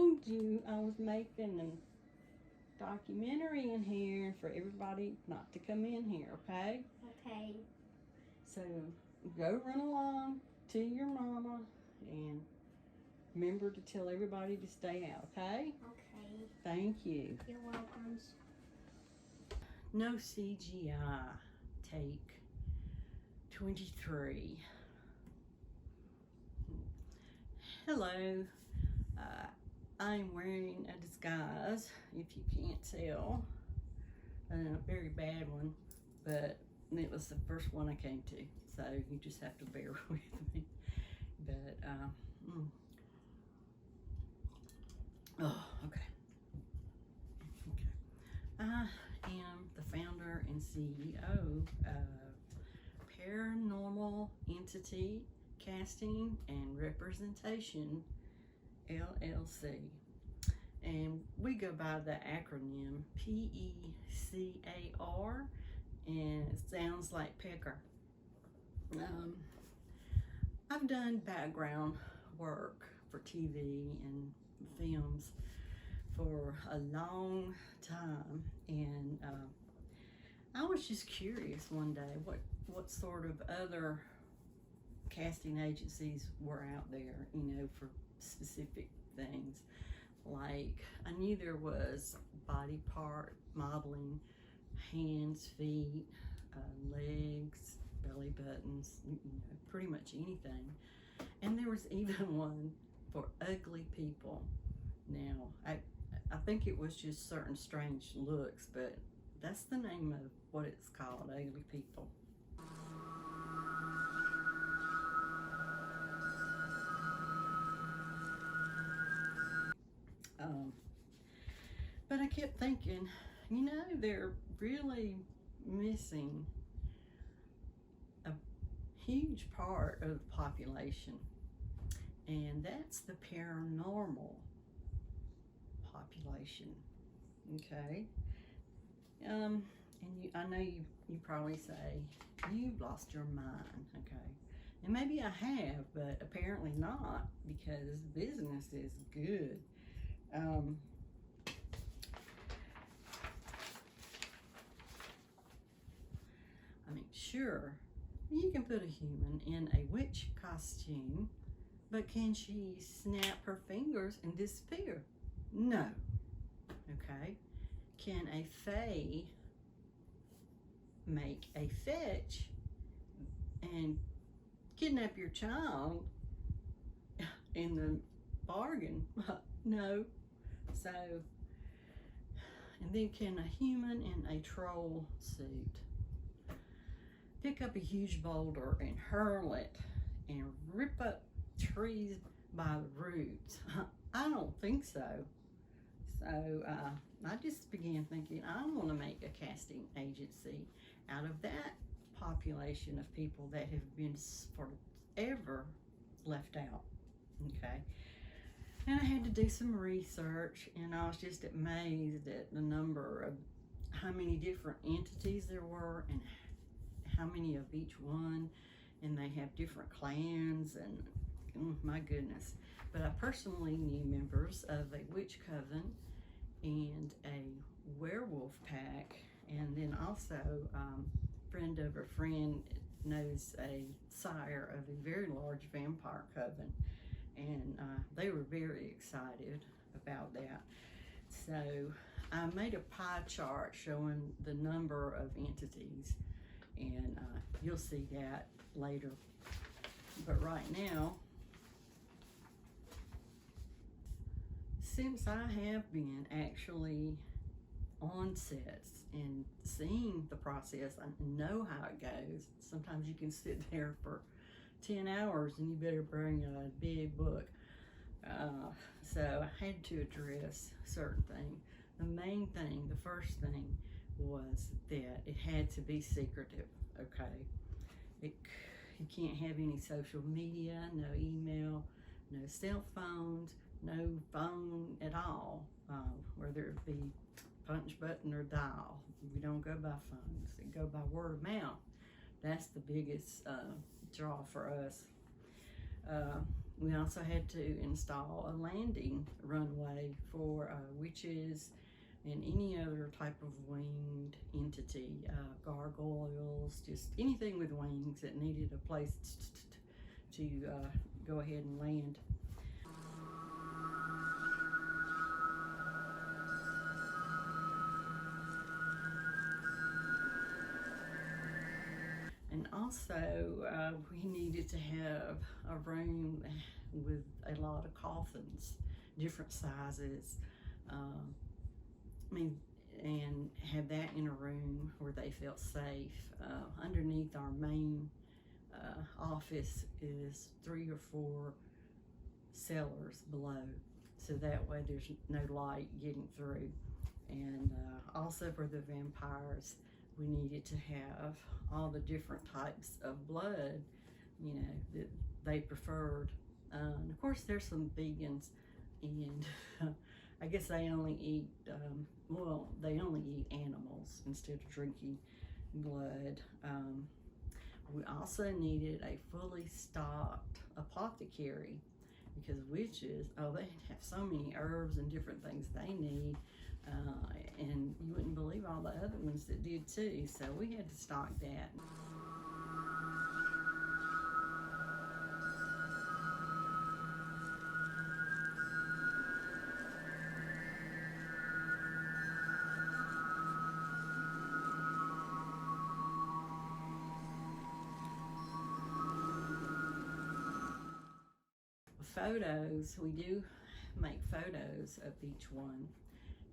told you I was making a documentary in here for everybody not to come in here, okay? Okay. So go run along to your mama and remember to tell everybody to stay out, okay? Okay. Thank you. You're welcome. No CGI, take 23. Hello. I'm wearing a disguise, if you can't tell. A very bad one, but it was the first one I came to, so you just have to bear with me. But, oh, okay. I am the founder and CEO of Paranormal Entity Casting and Representation LLC, and we go by the acronym PECAR, and it sounds like PECAR. I've done background work for TV and films for a long time, and I was just curious one day what sort of other casting agencies were out there, you know, for specific things. Like, I knew there was body part modeling, hands, feet, legs, belly buttons, you know, pretty much anything. And there was even one for ugly people. Now, I think it was just certain strange looks, but that's the name of what it's called, ugly people. But I kept thinking, you know, they're really missing a huge part of the population, and that's the paranormal population. Okay. And I know you probably say, you've lost your mind, okay? And maybe I have, but apparently not, because business is good. I mean, sure, you can put a human in a witch costume, but can she snap her fingers and disappear? No. Okay. Can a fae make a fetch and kidnap your child in the bargain? No. So, and then can a human in a troll suit pick up a huge boulder and hurl it and rip up trees by the roots? I don't think so. So I just began thinking, I want to make a casting agency out of that population of people that have been forever left out. Okay. And I had to do some research, and I was just amazed at the number of how many different entities there were and how many of each one, and they have different clans, and my goodness. But I personally knew members of a witch coven and a werewolf pack, and then also friend of a friend knows a sire of a very large vampire coven, and they were very excited about that. So I made a pie chart showing the number of entities, and you'll see that later. But right now, since I have been actually on sets and seeing the process, I know how it goes. Sometimes you can sit there for 10 hours and you better bring a big book. So I had to address certain things. The main thing, the first thing, was that it had to be secretive, okay? You can't have any social media, no email, no cell phones, no phone at all, whether it be punch button or dial. We don't go by phones, we go by word of mouth. That's the biggest draw for us. We also had to install a landing runway for witches and any other type of winged entity, gargoyles, just anything with wings that needed a place to go ahead and land. And also, we needed to have a room with a lot of coffins, different sizes. And have that in a room where they felt safe. Underneath our main office is 3 or 4 cellars below, so that way there's no light getting through. And also for the vampires, we needed to have all the different types of blood, you know, that they preferred. Of course, there's some vegans, and I guess they only eat, they only eat animals instead of drinking blood. We also needed a fully stocked apothecary, because witches, they have so many herbs and different things they need. And you wouldn't believe all the other ones that did too, so we had to stock that. Photos, we do make photos of each one.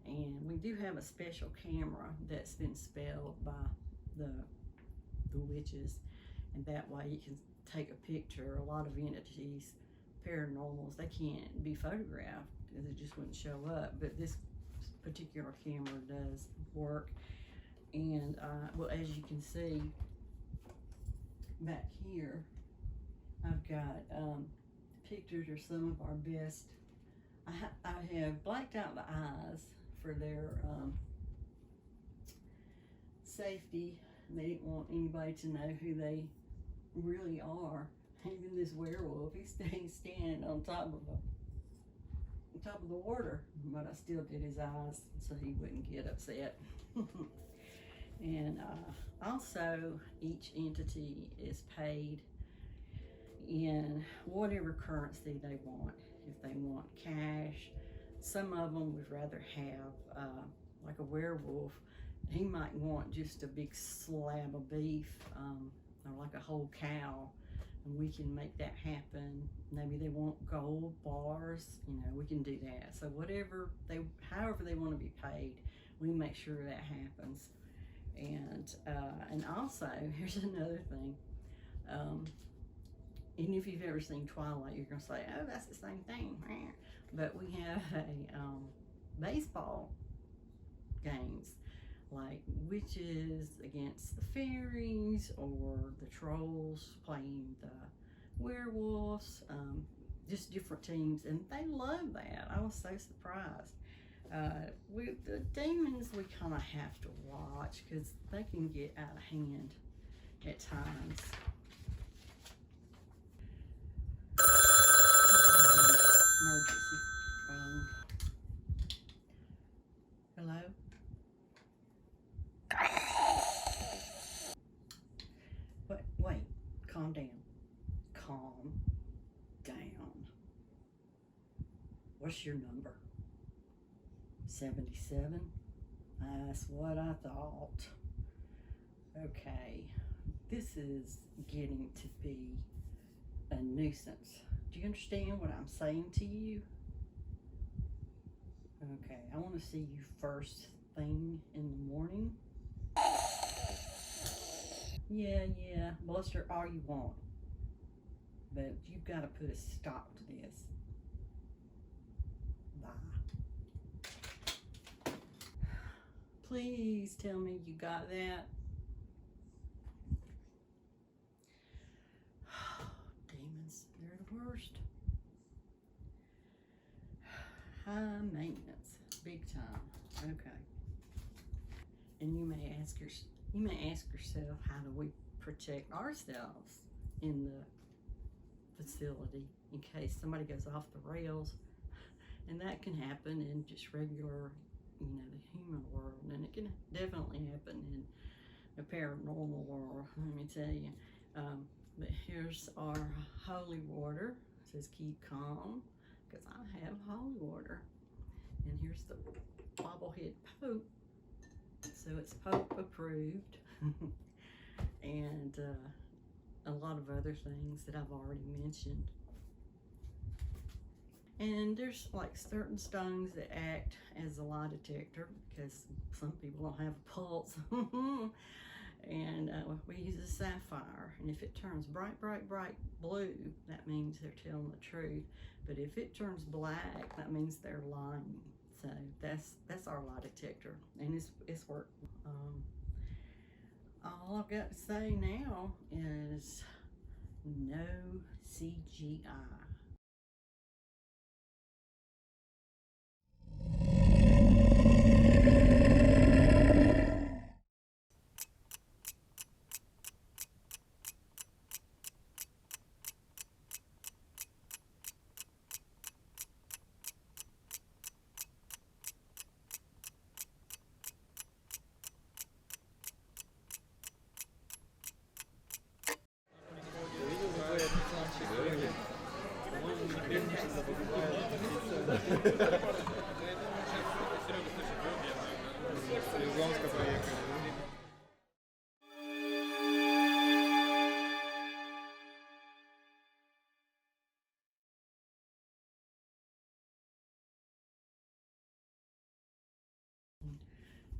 And we do have a special camera that's been spelled by the witches, and that way you can take a picture. A lot of entities, paranormals, they can't be photographed because it just wouldn't show up, but this particular camera does work. And well, as you can see back here, I've got pictures of some of our best. I have blacked out the eyes for their safety. They didn't want anybody to know who they really are. Even this werewolf, he's standing on top of the water, but I still did his eyes so he wouldn't get upset. And also, each entity is paid in whatever currency they want. If they want cash, some of them would rather have, like a werewolf, he might want just a big slab of beef, or like a whole cow, and we can make that happen. Maybe they want gold bars, you know, we can do that. So however they want to be paid, we make sure that happens. And also, here's another thing. And if you've ever seen Twilight, you're going to say, oh, that's the same thing. But we have a baseball games, like witches against the fairies, or the trolls playing the werewolves, just different teams, and they love that. I was so surprised. The demons, we kind of have to watch because they can get out of hand at times. Emergency phone. Hello? Wait, calm down. Calm down. What's your number? 77? That's what I thought. Okay, this is getting to be a nuisance. Do you understand what I'm saying to you? Okay, I want to see you first thing in the morning. Yeah, bluster all you want. But you've got to put a stop to this. Bye. Please tell me you got that. Demons, they're the worst. High maintenance, big time. Okay. And you may ask yourself, how do we protect ourselves in facility in case somebody goes off the rails. And that can happen in just regular, you know, the human world, and it can definitely happen in the paranormal world, let me tell you. But here's our holy water. It says keep calm, because I have holy water. And here's the bobblehead Pope. So it's Pope approved. And a lot of other things that I've already mentioned. And there's like certain stones that act as a lie detector, because some people don't have a pulse. And we use a sapphire, and if it turns bright, bright, bright blue, that means they're telling the truth. But if it turns black, that means they're lying. So that's our lie detector, and it's worked. All I've got to say now is no CGI.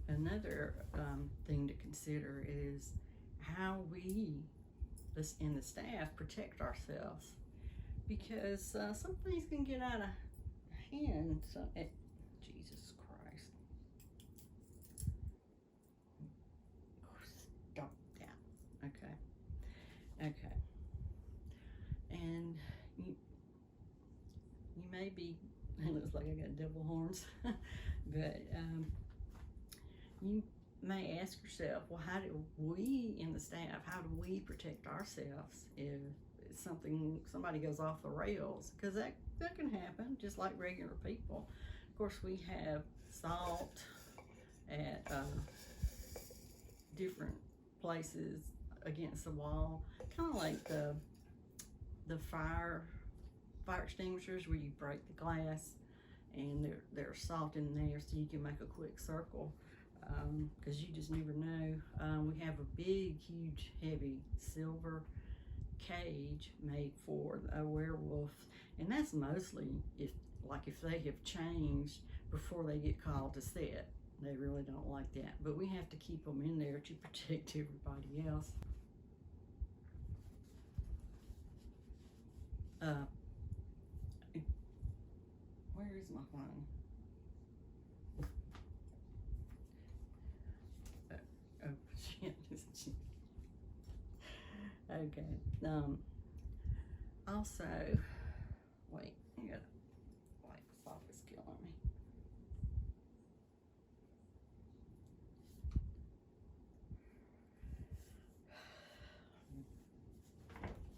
Another thing to consider is how we, and the staff, protect ourselves, because some things can get out of hand. Jesus Christ. Stop that. Okay. And you may be, it looks like I got double horns, but you may ask yourself, well, how do we in the staff, how do we protect ourselves if somebody goes off the rails? Because that can happen just like regular people. Of course, we have salt at different places against the wall, kind of like the fire extinguishers where you break the glass, and there's salt in there so you can make a quick circle, because you just never know. We have a big, huge, heavy silver cage made for a werewolf, and that's mostly if they have changed before they get called to set. They really don't like that, but we have to keep them in there to protect everybody else. Where is my phone? Oh shit. Okay. Also,